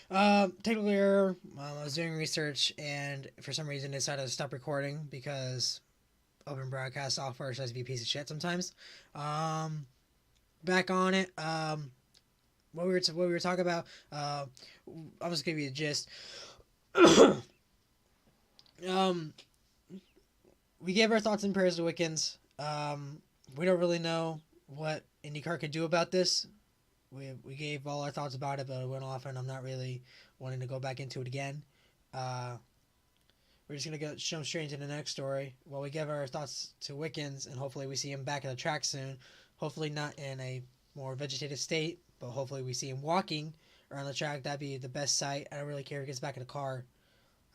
Technical error. I was doing research, and for some reason, I decided to stop recording because open broadcast software tries to be a piece of shit sometimes. Um, Back on it. What we were talking about. I'll just give you a gist. um, we gave our thoughts and prayers to Wiccans. We don't really know what IndyCar could do about this. We gave all our thoughts about it, but it went off, and I'm not really wanting to go back into it again. Uh, we're just gonna go jump straight into the next story. Well, we give our thoughts to Wickens, and hopefully we see him back at the track soon. Hopefully not in a more vegetative state, but hopefully we see him walking around the track. That'd be the best sight. I don't really care if he gets back in the car.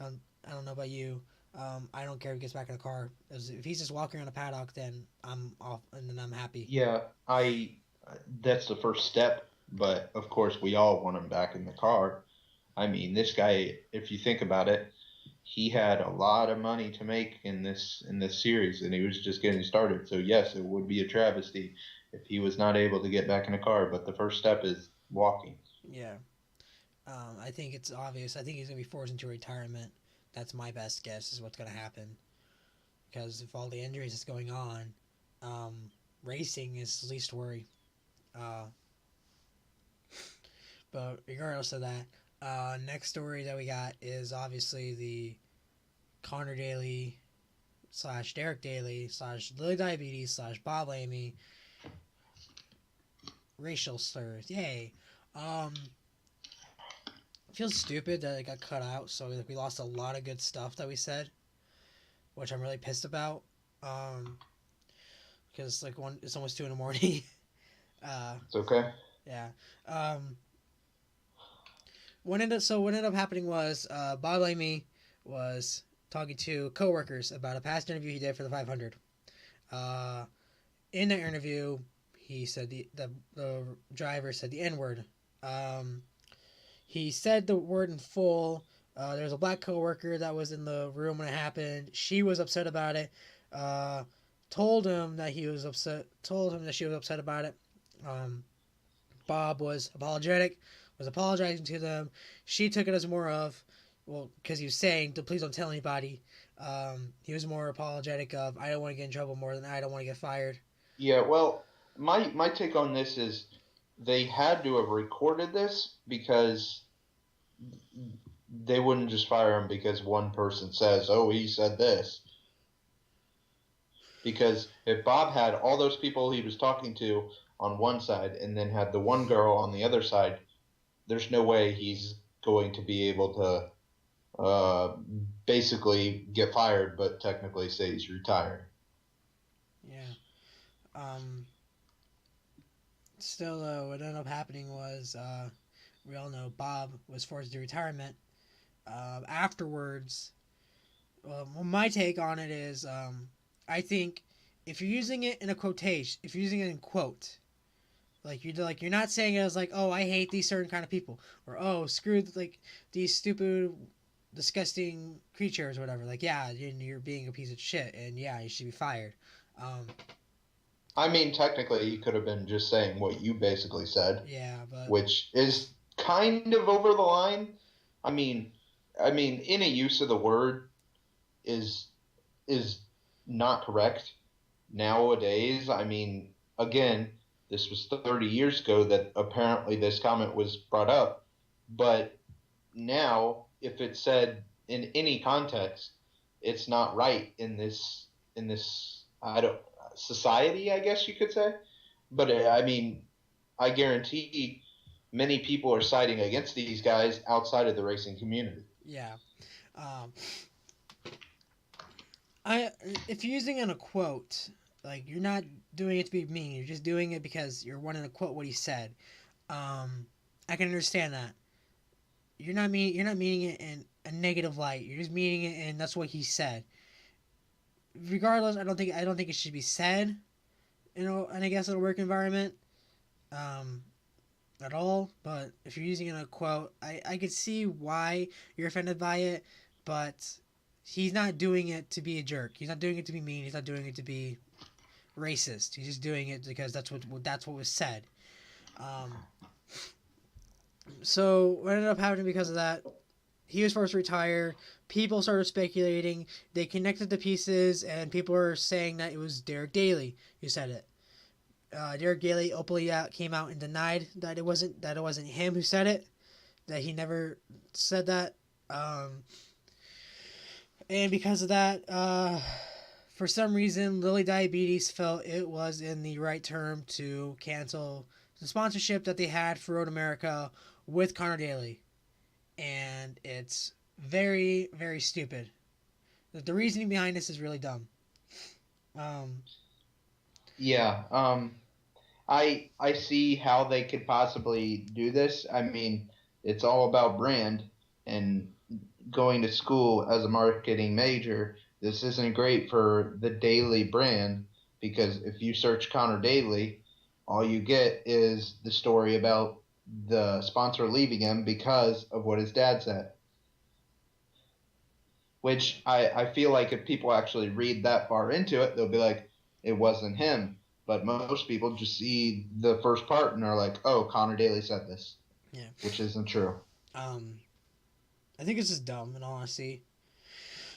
I don't know about you. I don't care if he gets back in the car. If he's just walking around the paddock, then I'm off, and then I'm happy. Yeah, I that's the first step, but of course we all want him back in the car. I mean, this guy, if you think about it, he had a lot of money to make in this series and he was just getting started. So yes, it would be a travesty if he was not able to get back in a car, but the first step is walking. Yeah. I think it's obvious. I think he's gonna be forced into retirement. That's my best guess is what's gonna happen because of all the injuries that's going on. Um, Racing is his least worry. Uh, but regardless of that, next story that we got is obviously the Connor Daly slash Derek Daly slash Lily Diabetes slash Bob Lamy racial slurs. Yay. Um, Feels stupid that it got cut out, so we lost a lot of good stuff that we said, which I'm really pissed about. Um, because it's almost 2 in the morning. uh, It's okay. yeah. Um, what ended up happening was Bob Lamy was talking to coworkers about a past interview he did for the 500. Uh, in that interview, he said the driver said the N word. Um, he said the word in full. There was a black coworker that was in the room when it happened. She was upset about it. Uh, Told him that he was upset. Told him that she was upset about it. Um, Bob was apologetic. Was apologizing to them. She took it as more of, well, because he was saying, please don't tell anybody. He was more apologetic of, I don't want to get in trouble more than I don't want to get fired. Yeah, well, my take on this is they had to have recorded this because they wouldn't just fire him because one person says, "Oh, he said this." Because if Bob had all those people he was talking to on one side and then had the one girl on the other side, there's no way he's going to be able to basically get fired, but technically say he's retired. Yeah. Um, Still, though, what ended up happening was we all know Bob was forced to retirement. Afterwards, well, my take on it is I think if you're using it in a quotation, if you're using it in quote, you're not saying it as like, oh, I hate these certain kind of people, or oh, screw these stupid disgusting creatures or whatever. Like, yeah, you're being a piece of shit, and yeah, you should be fired. Um, I mean, technically, he could have been just saying what you basically said, yeah, but which is kind of over the line. I mean, any use of the word is is not correct nowadays. I mean, again, this was 30 years ago that apparently this comment was brought up, but now if it's said in any context, it's not right in this I don't society, I guess you could say. But I mean, I guarantee many people are siding against these guys outside of the racing community. yeah, um, I if you're using in a quote, like you're not doing it to be mean. You're just doing it because you're wanting to quote what he said. Um, I can understand that. You're not meaning it in a negative light. You're just meaning it, and that's what he said. Regardless, I don't think it should be said. You know, and I guess in a work environment, um, at all. But if you're using it in a quote, I could see why you're offended by it, but he's not doing it to be a jerk. He's not doing it to be mean. He's not doing it to be racist. He's just doing it because that's what was said. Um, So what ended up happening because of that, he was forced to retire. People started speculating. They connected the pieces, and people were saying that it was Derek Daly who said it. Derek Daly openly came out and denied that it wasn't him who said it. That he never said that. Um, and because of that, for some reason, Lilly Diabetes felt it was in the right term to cancel the sponsorship that they had for Road America with Connor Daly, and it's very, very stupid. The reasoning behind this is really dumb. Um, Yeah. I see how they could possibly do this. I mean, it's all about brand and going to school as a marketing major. This isn't great for the Daily brand because if you search Connor Daly, all you get is the story about the sponsor leaving him because of what his dad said. Which I feel like if people actually read that far into it, they'll be like, it wasn't him. But most people just see the first part and are like, oh, Connor Daly said this, yeah. which isn't true. Um, I think it's just dumb, in all honesty.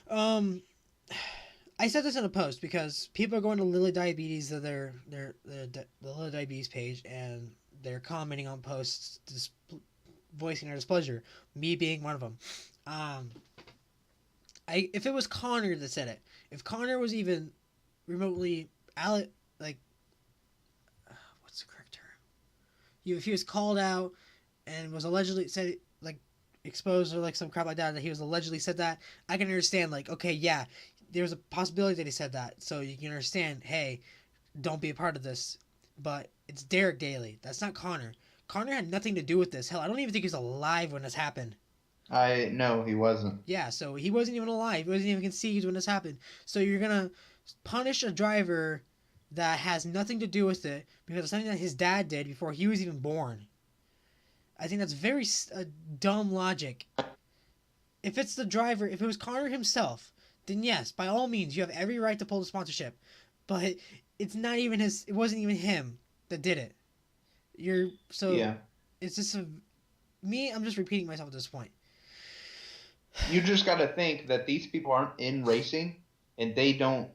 Um, I said this in a post because people are going to Lilly Diabetes, the Lilly Diabetes page, and they're commenting on posts, voicing their displeasure. Me being one of them. Um, if it was Connor that said it, if Connor was even remotely like what's the correct term? If he was called out and was allegedly said like exposed or like some crap like that he was allegedly said that, I can understand like okay yeah, there's a possibility that he said that, so you can understand hey, don't be a part of this. But it's Derek Daly. That's not Connor. Connor had nothing to do with this. Hell, I don't even think he was alive when this happened. I know he wasn't. Yeah, so he wasn't even alive. He wasn't even conceived when this happened. So you're gonna punish a driver that has nothing to do with it because of something that his dad did before he was even born. I think that's very dumb logic. If it's the driver, if it was Connor himself, then yes, by all means, you have every right to pull the sponsorship. But it's not even his. It wasn't even him that did it. You're so. Yeah. It's just me. I'm just repeating myself at this point. You just got to think that these people aren't in racing and they don't.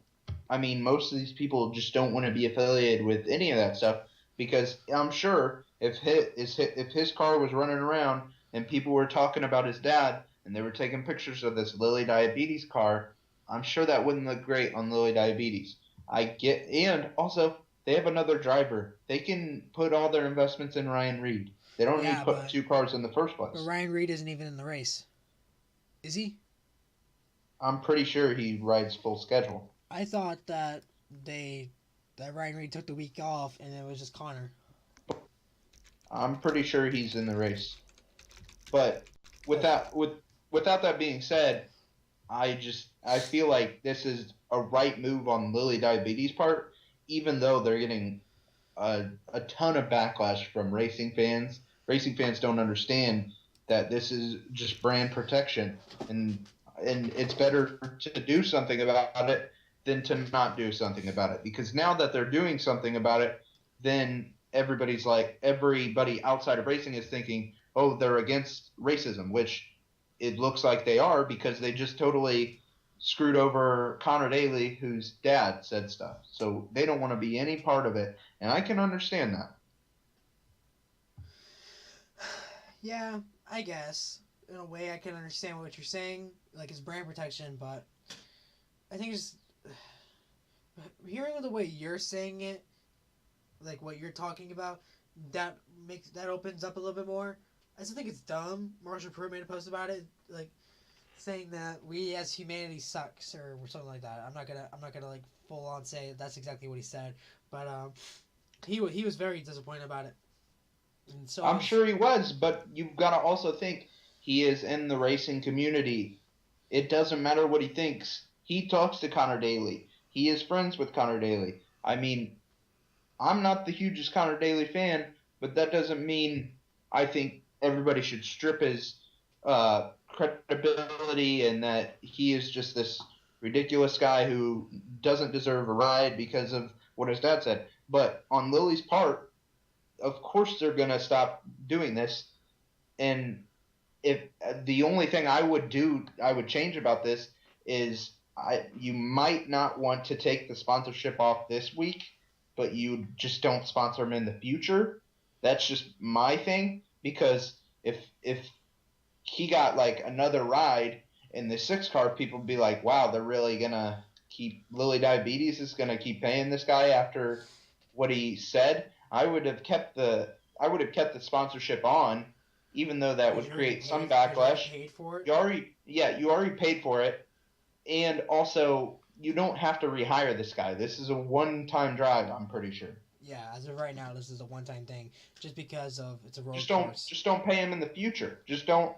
I mean, most of these people just don't want to be affiliated with any of that stuff because I'm sure if his car was running around and people were talking about his dad and they were taking pictures of this Lilly Diabetes car, I'm sure that wouldn't look great on Lilly Diabetes. I get, and also they have another driver. They can put all their investments in Ryan Reed. They don't need to Yeah, put two cars in the first but place. Ryan Reed isn't even in the race, is he? I'm pretty sure he rides full schedule. I thought that they that Ryan Reed took the week off and it was just Connor. I'm pretty sure he's in the race. But with But that with without that being said, I feel like this is a right move on Lilly Diabetes part, even though they're getting a ton of backlash from racing fans. Racing fans don't understand that this is just brand protection, and it's better to do something about it than to not do something about it. Because now that they're doing something about it, then everybody outside of racing is thinking, oh, they're against racism, which it looks like they are because they just totally screwed over Connor Daly, whose dad said stuff. So they don't want to be any part of it, and I can understand that. yeah, I guess in a way I can understand what you're saying, like it's brand protection. But I think it's hearing the way you're saying it, like what you're talking about, that opens up a little bit more. I still think it's dumb. Marshall Pruitt made a post about it, like saying that we as humanity sucks or something like that. I'm not gonna like full on say that's exactly what he said, but he was very disappointed about it, and so I'm was sure he was, but you've got to also think he is in the racing community. It doesn't matter what he thinks. He talks to Connor Daly. He is friends with Connor Daly. I mean, I'm not the hugest Connor Daly fan, but that doesn't mean I think everybody should strip his credibility and that he is just this ridiculous guy who doesn't deserve a ride because of what his dad said. But on Lily's part, of course they're going to stop doing this. And if the only thing I would change about this is you might not want to take the sponsorship off this week, but you just don't sponsor him in the future. That's just my thing because if he got like another ride in the six car, people would be like, wow, they're really gonna keep Lily Diabetes is gonna keep paying this guy after what he said. I would have kept the sponsorship on, even though that would create some Because you already backlash. paid for it. You already paid for it, and also you don't have to rehire this guy. This is a one-time drive, I'm pretty sure. Yeah, as of right now, this is a one-time thing, just because of it's a road course. Just don't pay him in the future. Just don't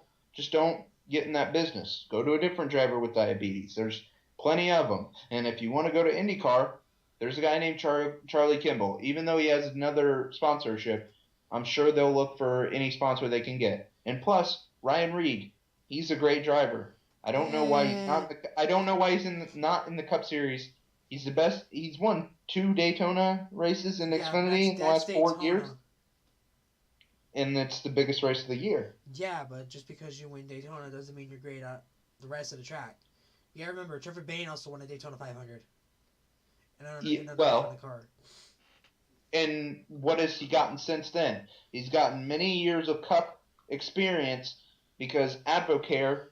get in that business. Go to a different driver with diabetes. There's plenty of them. And if you want to go to IndyCar, there's a guy named Charlie Kimball. Even though he has another sponsorship, I'm sure they'll look for any sponsor they can get. And plus, Ryan Reed, he's a great driver. I don't know why he's not. I don't know why he's not in the Cup Series. He's the best. He's won 2 Daytona races in Xfinity in the last 4 years, and it's the biggest race of the year. Yeah, but just because you win Daytona doesn't mean you're great at the rest of the track. You gotta remember, Trevor Bayne also won a Daytona 500. And I don't know well, the car. And what has he gotten since then? He's gotten many years of Cup experience because Advocare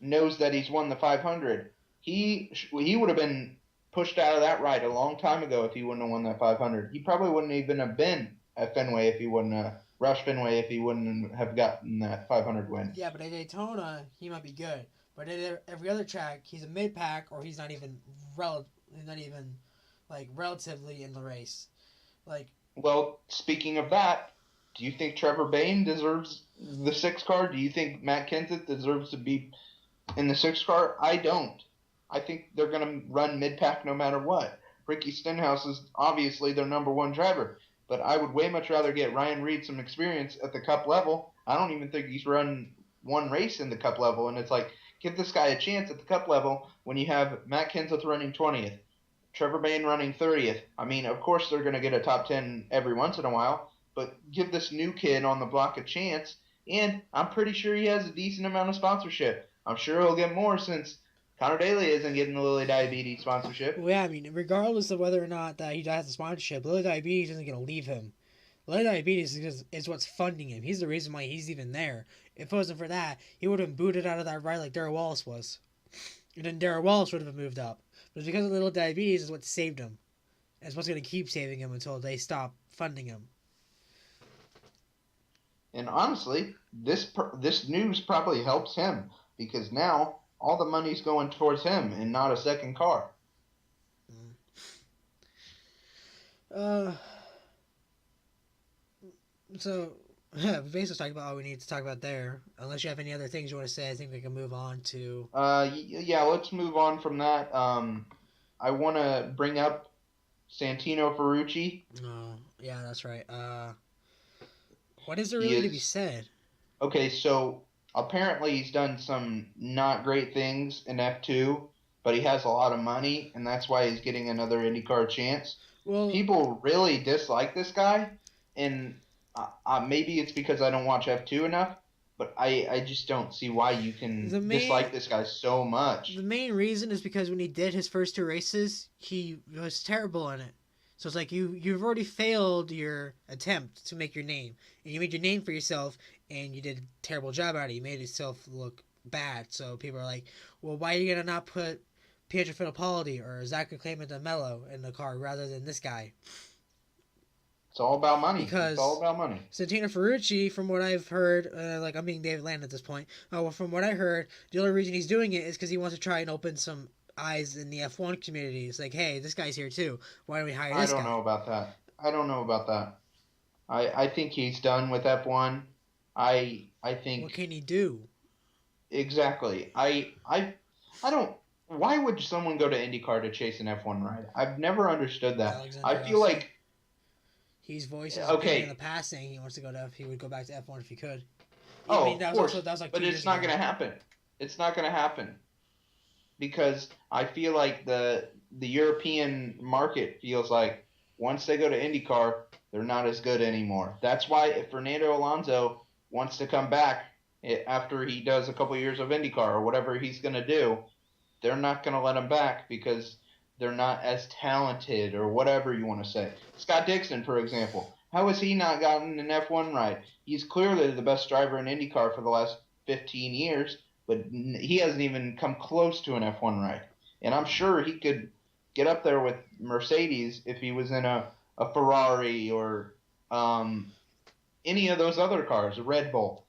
knows that he's won the 500. He would have been pushed out of that ride a long time ago if he wouldn't have won that 500. He probably wouldn't even have been at Fenway if he wouldn't have rushed Fenway if he wouldn't have gotten that 500 win. Yeah, but at Daytona, he might be good. But at every other track, he's a mid-pack or he's not even relatively in the race. Well, speaking of that, do you think Trevor Bayne deserves the 6 car? Do you think Matt Kenseth deserves to be in the 6 car? I don't. I think they're going to run mid-pack no matter what. Ricky Stenhouse is obviously their number 1 driver, but I would way much rather get Ryan Reed some experience at the Cup level. I don't even think he's run one race in the Cup level, and it's like, give this guy a chance at the Cup level when you have Matt Kenseth running 20th, Trevor Bayne running 30th. I mean, of course they're going to get a top 10 every once in a while, but give this new kid on the block a chance, and I'm pretty sure he has a decent amount of sponsorship. I'm sure he'll get more since Connor Daly isn't getting the Lilly Diabetes sponsorship. Well, yeah, I mean, regardless of whether or not that he has the sponsorship, Lilly Diabetes isn't going to leave him. Lilly Diabetes is what's funding him. He's the reason why he's even there. If it wasn't for that, he would have been booted out of that ride like Darrell Wallace was. And then Darrell Wallace would have moved up. But it's because of Lilly Diabetes is what saved him. And it's what's going to keep saving him until they stop funding him. And honestly, this news probably helps him because now all the money's going towards him and not a second car. So, we basically talked about all we need to talk about there. Unless you have any other things you want to say, I think we can move on to... Yeah, let's move on from that. I want to bring up Santino Ferrucci. Oh, yeah, that's right. What is there really to be said? Okay, so apparently he's done some not great things in F2, but he has a lot of money, and that's why he's getting another IndyCar chance. Well, people really dislike this guy, and maybe it's because I don't watch F2 enough, but I just don't see why you can dislike this guy so much. The main reason is because when he did his first 2 races, he was terrible in it. So it's like you've already failed your attempt to make your name. And you made your name for yourself, and you did a terrible job at it. You made yourself look bad. So people are like, well, why are you going to not put Pietro Fittipaldi or Zach Clement de Mello in the car rather than this guy? It's all about money. Because it's all about money. Santino Ferrucci, from what I've heard, I'm being David Land at this point. From what I heard, the only reason he's doing it is because he wants to try and open some eyes in the F1 community. It's like, hey, this guy's here too. Why don't we hire this guy? I don't know about that. I think he's done with F1. I think. What can he do? Exactly. I don't. Why would someone go to IndyCar to chase an F1 ride? I've never understood that. I feel like he's voiced his opinion in the past saying he wants to go to he would go back to F1 if he could. Of course. But it's not going to happen. It's not going to happen. Because I feel like the European market feels like once they go to IndyCar, they're not as good anymore. That's why if Fernando Alonso wants to come back after he does a couple years of IndyCar or whatever he's going to do, they're not going to let him back because they're not as talented or whatever you want to say. Scott Dixon, for example, how has he not gotten an F1 ride? He's clearly the best driver in IndyCar for the last 15 years, but he hasn't even come close to an F1 ride. And I'm sure he could get up there with Mercedes if he was in a Ferrari or any of those other cars, a Red Bull.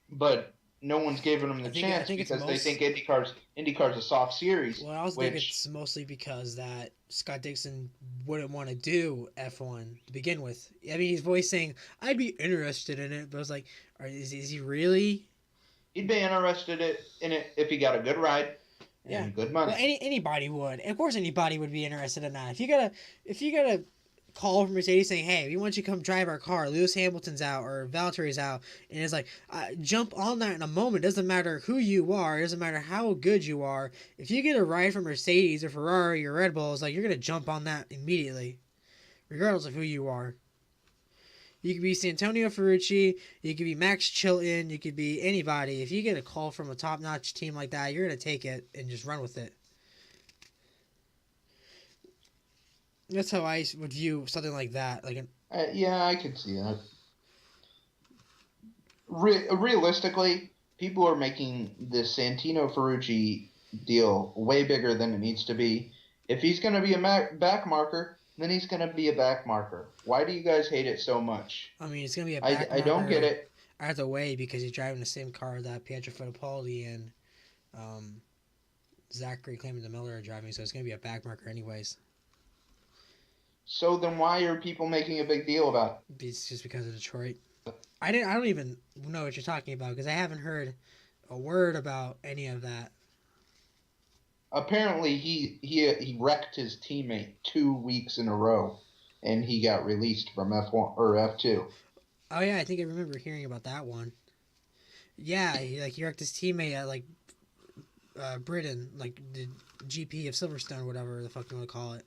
But no one's giving him the chance because they think IndyCar's a soft series. Well, I also think it's mostly because that Scott Dixon wouldn't want to do F1 to begin with. I mean, he's always saying, I'd be interested in it, but I was like, is he really? He'd be interested in it if he got a good ride and good money. Well, anybody would. Of course, anybody would be interested in that. If you got a call from Mercedes saying, hey, we want you to come drive our car, Lewis Hamilton's out or Valtteri's out, and it's like, jump on that in a moment. It doesn't matter who you are, it doesn't matter how good you are. If you get a ride from Mercedes or Ferrari or Red Bull, it's like you're going to jump on that immediately, regardless of who you are. You could be Santonio Ferrucci, you could be Max Chilton, you could be anybody. If you get a call from a top-notch team like that, you're going to take it and just run with it. That's how I would view something like that. Yeah, I could see that. Realistically, people are making the Santino Ferrucci deal way bigger than it needs to be. If he's going to be a back marker, then he's going to be a back marker. Why do you guys hate it so much? I mean, it's going to be a back marker. I don't get it. Either way, because he's driving the same car that Pietro Fittipaldi and Zachary Clement de Miller are driving, so it's going to be a back marker anyways. So then why are people making a big deal about it? It's just because of Detroit. I don't even know what you're talking about because I haven't heard a word about any of that. Apparently, he wrecked his teammate 2 weeks in a row, and he got released from F1 or F2. Oh yeah, I think I remember hearing about that one. Yeah, he wrecked his teammate at Britain, the GP of Silverstone, whatever the fuck you want to call it.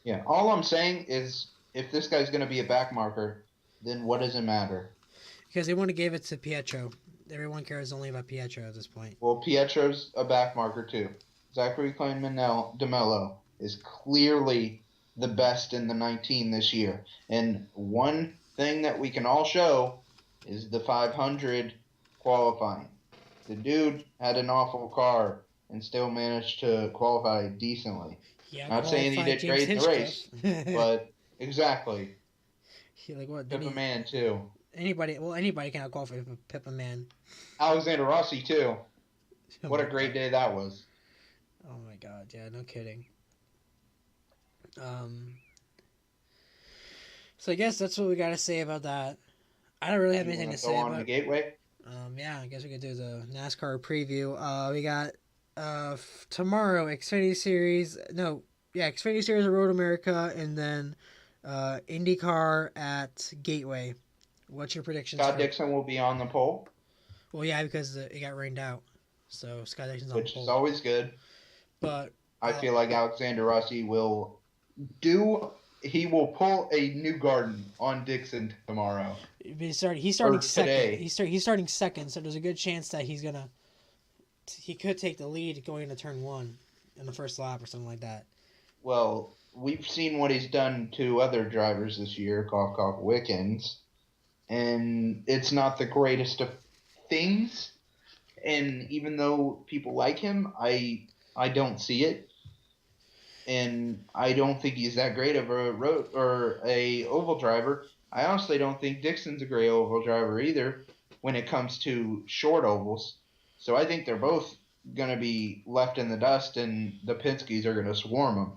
Yeah, all I'm saying is if this guy's going to be a back marker, then what does it matter? Because they want to give it to Pietro. Everyone cares only about Pietro at this point. Well, Pietro's a back marker too. Zachary Clement de Miller is clearly the best in the 19 this year. And one thing that we can all show is the 500 qualifying. The dude had an awful car and still managed to qualify decently. Yeah, not saying he did great in the race, but exactly. Pippa Man too. Anybody can qualify for Pippa Man. Alexander Rossi too. What a great day that was. Oh my god, yeah, no kidding. So I guess that's what we gotta say about that. I don't really have anything to say about the Gateway. Yeah, I guess we could do the NASCAR preview. We got tomorrow Xfinity Series. Xfinity Series of Road America, and then IndyCar at Gateway. What's your predictions? Scott Dixon will be on the pole. Well, yeah, because it got rained out, so Scott Dixon's on the pole, which is always good. But I feel like Alexander Rossi will he will pull a new garden on Dixon tomorrow. He's starting second. He's starting second, so there's a good chance that he could take the lead going into turn 1 in the first lap or something like that. Well, we've seen what he's done to other drivers this year, cough, Wickens, and it's not the greatest of things. And even though people like him, I don't see it. And I don't think he's that great of a road or a oval driver. I honestly don't think Dixon's a great oval driver either when it comes to short ovals. So I think they're both going to be left in the dust, and the Penske's are going to swarm them.